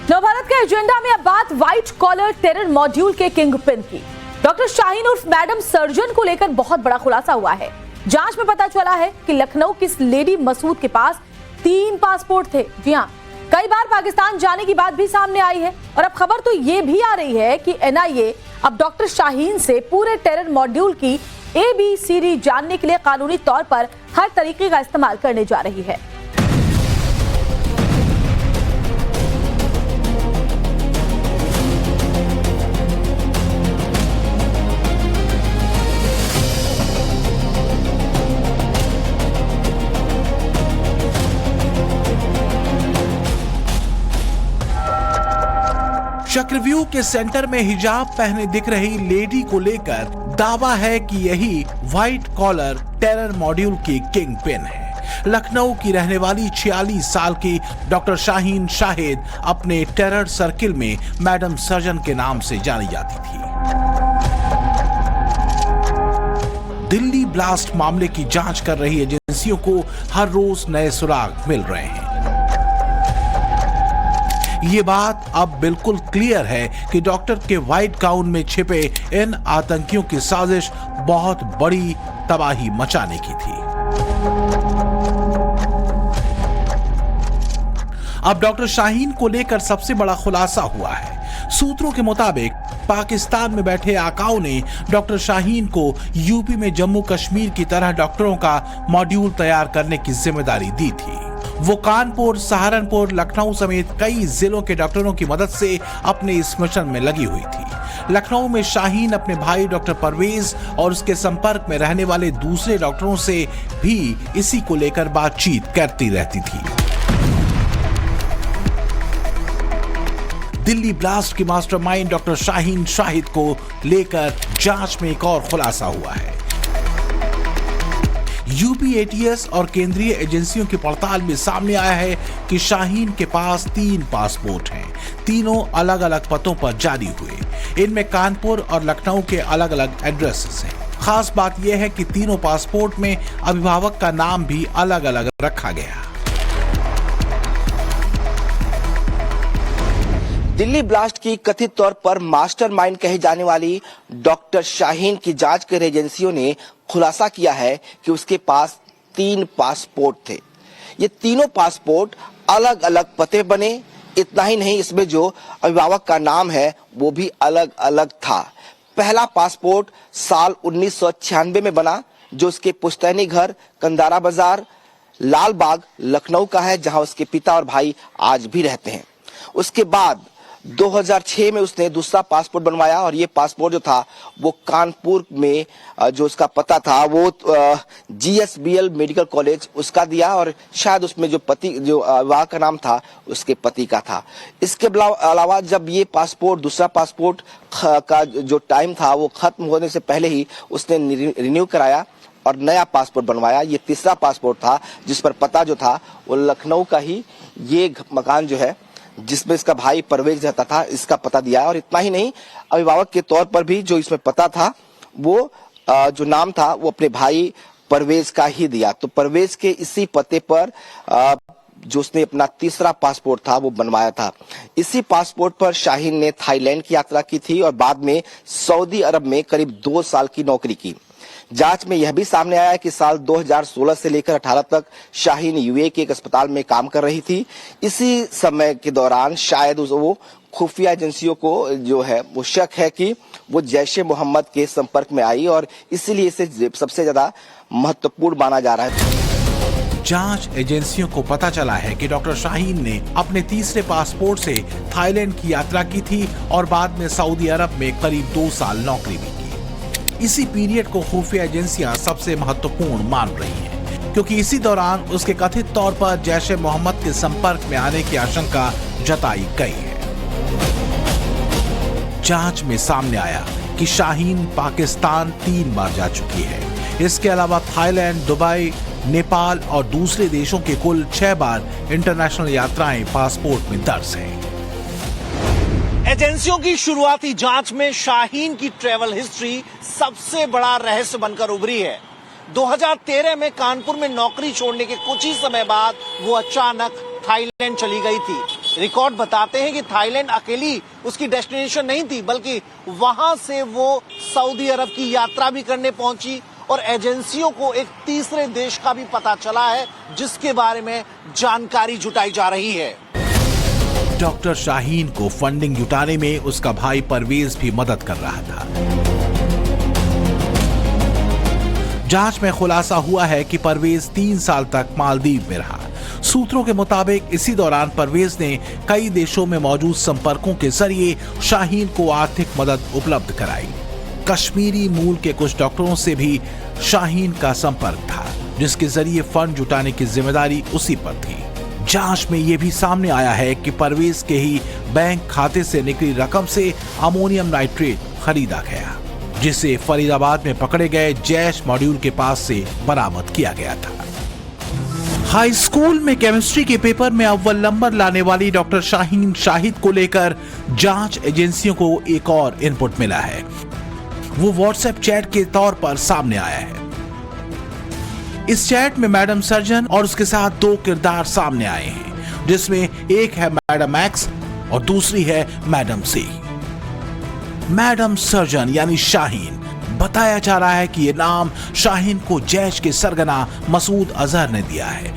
नवभारत के एजेंडा में अब बात व्हाइट कॉलर टेरर मॉड्यूल के किंगपिन की। डॉक्टर शाहीन उर्फ मैडम सर्जन को लेकर बहुत बड़ा खुलासा हुआ है। जांच में पता चला है कि लखनऊ की इस लेडी मसूद के पास 3 पासपोर्ट थे। जी हां, कई बार पाकिस्तान जाने की बात भी सामने आई है और अब खबर तो ये भी आ रही है कि एनआईए अब डॉक्टर शाहीन से पूरे टेरर मॉड्यूल की ABCD जानने के लिए कानूनी तौर पर हर तरीके का इस्तेमाल करने जा रही है। चक्रव्यूह के सेंटर में हिजाब पहने दिख रही लेडी को लेकर दावा है कि यही व्हाइट कॉलर टेरर मॉड्यूल की किंग पिन है। लखनऊ की रहने वाली 46 साल की डॉक्टर शाहीन शाहिद अपने टेरर सर्किल में मैडम सर्जन के नाम से जानी जाती थी। दिल्ली ब्लास्ट मामले की जांच कर रही एजेंसियों को हर रोज नए सुराग मिल रहे हैं। ये बात अब बिल्कुल क्लियर है कि डॉक्टर के व्हाइट गाउन में छिपे इन आतंकियों की साजिश बहुत बड़ी तबाही मचाने की थी। अब डॉक्टर शाहीन को लेकर सबसे बड़ा खुलासा हुआ है। सूत्रों के मुताबिक पाकिस्तान में बैठे आकाओं ने डॉक्टर शाहीन को यूपी में जम्मू कश्मीर की तरह डॉक्टरों का मॉड्यूल तैयार करने की जिम्मेदारी दी थी। वो कानपुर, सहारनपुर, लखनऊ समेत कई जिलों के डॉक्टरों की मदद से अपने इस मिशन में लगी हुई थी। लखनऊ में शाहीन अपने भाई डॉक्टर परवेज और उसके संपर्क में रहने वाले दूसरे डॉक्टरों से भी इसी को लेकर बातचीत करती रहती थी। दिल्ली ब्लास्ट की मास्टरमाइंड डॉक्टर शाहीन शाहिद को लेकर जांच में एक और खुलासा हुआ है। यूपी ATS और केंद्रीय एजेंसियों की पड़ताल में सामने आया है कि शाहीन के पास 3 पासपोर्ट हैं। तीनों अलग अलग पतों पर जारी हुए। इनमें कानपुर और लखनऊ के अलग अलग एड्रेसेस हैं। खास बात यह है कि तीनों पासपोर्ट में अभिभावक का नाम भी अलग अलग रखा गया। दिल्ली ब्लास्ट की कथित तौर पर मास्टरमाइंड कही जाने वाली डॉक्टर शाहीन की जांच कर एजेंसियों ने खुलासा किया है कि उसके पास 3 पासपोर्ट थे। ये तीनों पासपोर्ट अलग अलग पते बने। इतना ही नहीं, इसमें जो अभिभावक का नाम है वो भी अलग अलग था। पहला पासपोर्ट साल 1996 में बना, जो उसके पुश्तैनी घर कंदारा बाजार लाल बाग लखनऊ का है, जहां उसके पिता और भाई आज भी रहते हैं। उसके बाद 2006 में उसने दूसरा पासपोर्ट बनवाया और ये पासपोर्ट जो था वो कानपुर में जो उसका पता था वो GSBL मेडिकल कॉलेज उसका दिया और शायद उसमें जो विवाह का नाम था उसके पति का था। इसके अलावा जब ये पासपोर्ट दूसरा पासपोर्ट का जो टाइम था वो खत्म होने से पहले ही उसने रिन्यू कराया और नया पासपोर्ट बनवाया। ये तीसरा पासपोर्ट था जिस पर पता जो था वो लखनऊ का ही ये मकान जो है जिसमें इसका भाई परवेज रहता था, इसका पता दिया। और इतना ही नहीं, अभिभावक के तौर पर भी जो इसमें पता था वो जो नाम था वो अपने भाई परवेज का ही दिया। तो परवेज के इसी पते पर जो उसने अपना तीसरा पासपोर्ट था वो बनवाया था। इसी पासपोर्ट पर शाहीन ने थाईलैंड की यात्रा की थी और बाद में सऊदी अरब में करीब 2 साल की नौकरी की। जांच में यह भी सामने आया कि साल 2016 से लेकर 18 तक शाहीन UAE के एक अस्पताल में काम कर रही थी। इसी समय के दौरान शायद वो खुफिया एजेंसियों को जो है वो शक है कि वो जैश ए मोहम्मद के संपर्क में आई और इसीलिए इसे सबसे ज्यादा महत्वपूर्ण माना जा रहा है। जांच एजेंसियों को पता चला है कि डॉक्टर शाहीन ने अपने तीसरे पासपोर्ट से थाईलैंड की यात्रा की थी और बाद में सऊदी अरब में करीब 2 साल नौकरी भी की। इसी पीरियड को खुफिया एजेंसियां सबसे महत्वपूर्ण मान रही हैं, क्योंकि इसी दौरान उसके कथित तौर पर जैश ए मोहम्मद के संपर्क में आने की आशंका जताई गई है। जांच में सामने आया कि शाहीन पाकिस्तान 3 बार जा चुकी है। इसके अलावा थाईलैंड, दुबई, नेपाल और दूसरे देशों के कुल 6 बार इंटरनेशनल यात्राएं पासपोर्ट में दर्ज हैं। एजेंसियों की शुरुआती जांच में शाहीन की ट्रैवल हिस्ट्री सबसे बड़ा रहस्य बनकर उभरी है। 2013 में कानपुर में नौकरी छोड़ने के कुछ ही समय बाद वो अचानक थाईलैंड चली गई थी। रिकॉर्ड बताते हैं कि थाईलैंड अकेली उसकी डेस्टिनेशन नहीं थी, बल्कि वहां से वो सऊदी अरब की यात्रा भी करने पहुंची और एजेंसियों को एक तीसरे देश का भी पता चला है जिसके बारे में जानकारी जुटाई जा रही है। डॉक्टर शाहीन को फंडिंग जुटाने में उसका भाई परवेज भी मदद कर रहा था। जांच में खुलासा हुआ है कि परवेज 3 साल तक मालदीव में रहा। सूत्रों के मुताबिक इसी दौरान परवेज ने कई देशों में मौजूद संपर्कों के जरिए शाहीन को आर्थिक मदद उपलब्ध कराई। कश्मीरी मूल के कुछ डॉक्टरों से भी शाहीन का संपर्क था, जिसके जरिए फंड जुटाने की जिम्मेदारी उसी पर थी। जांच में यह भी सामने आया है कि परवेज के ही बैंक खाते से निकली रकम से अमोनियम नाइट्रेट खरीदा गया, जिसे फरीदाबाद में पकड़े गए जैश मॉड्यूल के पास से बरामद किया गया था। हाई स्कूल में केमिस्ट्री के पेपर में अव्वल नंबर लाने वाली डॉक्टर शाहीन शाहिद को लेकर जांच एजेंसियों को एक और इनपुट मिला है। वो व्हाट्सएप चैट के तौर पर सामने आया है। इस चैट में मैडम सर्जन और उसके साथ 2 किरदार सामने आए हैं, जिसमें एक है मैडम एक्स और दूसरी है मैडम सी। मैडम सर्जन यानी शाहीन, बताया जा रहा है कि यह नाम शाहीन को जैश के सरगना मसूद अजहर ने दिया है।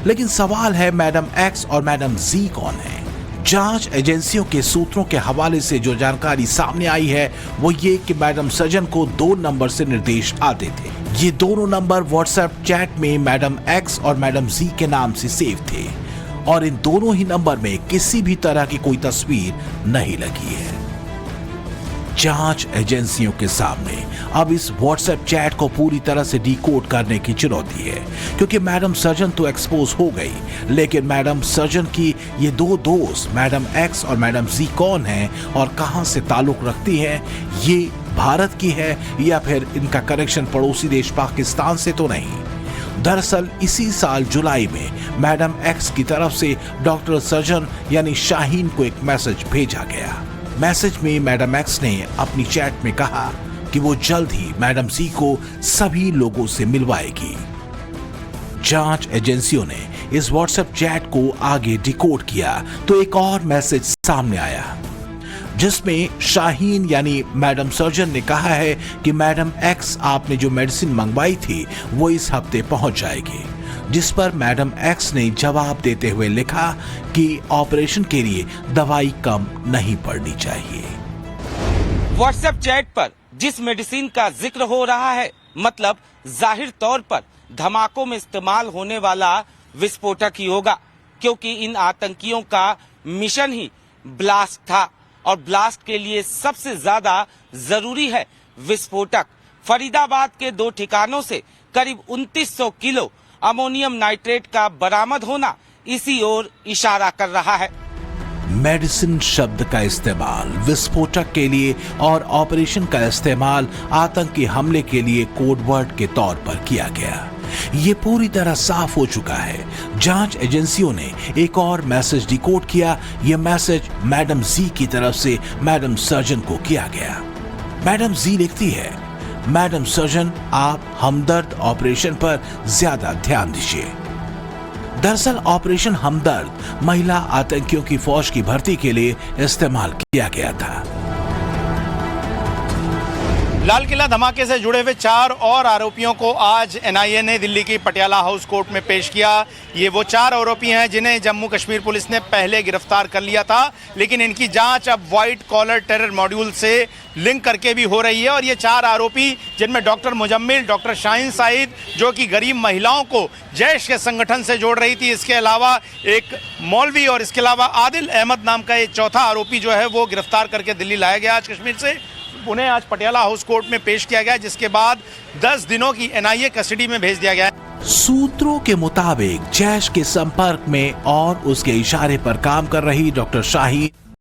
लेकिन सवाल है मैडम एक्स और मैडम जी कौन है? जांच एजेंसियों के सूत्रों के हवाले से जो जानकारी सामने आई है वो ये कि मैडम सर्जन को 2 नंबर से निर्देश आते थे। ये दोनों नंबर व्हाट्सएप चैट में मैडम एक्स और मैडम जी के नाम से सेव थे और इन दोनों ही नंबर में किसी भी तरह की कोई तस्वीर नहीं लगी है। जांच एजेंसियों के सामने अब इस व्हाट्सएप चैट को पूरी तरह से डिकोड करने की चुनौती है, क्योंकि मैडम सर्जन तो एक्सपोज हो गई, लेकिन मैडम सर्जन की ये 2 दोस्त मैडम एक्स और मैडम जी कौन हैं और कहां से ताल्लुक रखती हैं? ये भारत की है या फिर इनका कनेक्शन पड़ोसी देश पाकिस्तान से तो नहीं? दरअसल इसी साल जुलाई में मैडम एक्स की तरफ से डॉक्टर सर्जन यानी शाहीन को एक मैसेज भेजा गया। मैसेज में मैडम एक्स ने अपनी चैट में कहा कि वो जल्द ही मैडम सी को सभी लोगों से मिलवाएगी। जांच एजेंसियों ने इस व्हाट्सएप चैट को आगे डिकोड किया तो एक और मैसेज सामने आया, जिसमें शाहीन यानी मैडम सर्जन ने कहा है कि मैडम एक्स आपने जो मेडिसिन मंगवाई थी वो इस हफ्ते पहुंच जाएगी, जिस पर मैडम एक्स ने जवाब देते हुए लिखा कि ऑपरेशन के लिए दवाई कम नहीं पड़नी चाहिए। व्हाट्सएप चैट पर जिस मेडिसिन का जिक्र हो रहा है, मतलब जाहिर तौर पर धमाकों में इस्तेमाल होने वाला विस्फोटक ही होगा, क्योंकि इन आतंकियों का मिशन ही ब्लास्ट था और ब्लास्ट के लिए सबसे ज्यादा जरूरी है विस्फोटक। फरीदाबाद के 2 ठिकानों से करीब 2900 किलो अमोनियम नाइट्रेट का बरामद होना इसी ओर इशारा कर रहा है। मेडिसिन शब्द का इस्तेमाल विस्फोटक के लिए और ऑपरेशन का इस्तेमाल आतंकी हमले के लिए कोडवर्ड के तौर पर किया गया। ये पूरी तरह साफ हो चुका है। जांच एजेंसियों ने एक और मैसेज डिकोड किया। यह मैसेज मैडम जी की तरफ से मैडम सर्जन को किया गया। मैडम जी लिखती है, मैडम सर्जन आप हमदर्द ऑपरेशन पर ज्यादा ध्यान दीजिए। दरअसल ऑपरेशन हमदर्द महिला आतंकियों की फौज की भर्ती के लिए इस्तेमाल किया गया था। लाल किला धमाके से जुड़े हुए 4 और आरोपियों को आज एनआईए ने दिल्ली की पटियाला हाउस कोर्ट में पेश किया। ये वो 4 आरोपी हैं जिन्हें जम्मू कश्मीर पुलिस ने पहले गिरफ्तार कर लिया था, लेकिन इनकी जांच अब व्हाइट कॉलर टेरर मॉड्यूल से लिंक करके भी हो रही है। और ये 4 आरोपी, जिनमें डॉक्टर मुजम्मिल, डॉक्टर शाहीन शाहिद जो कि गरीब महिलाओं को जैश के संगठन से जोड़ रही थी, इसके अलावा एक मौलवी और इसके अलावा आदिल अहमद नाम का एक चौथा आरोपी जो है वो गिरफ्तार करके दिल्ली लाया गया आज कश्मीर से। उन्हें आज पटियाला हाउस कोर्ट में पेश किया गया, जिसके बाद 10 दिनों की एनआईए कस्टडी में भेज दिया गया। सूत्रों के मुताबिक जैश के संपर्क में और उसके इशारे पर काम कर रही डॉक्टर शाहीन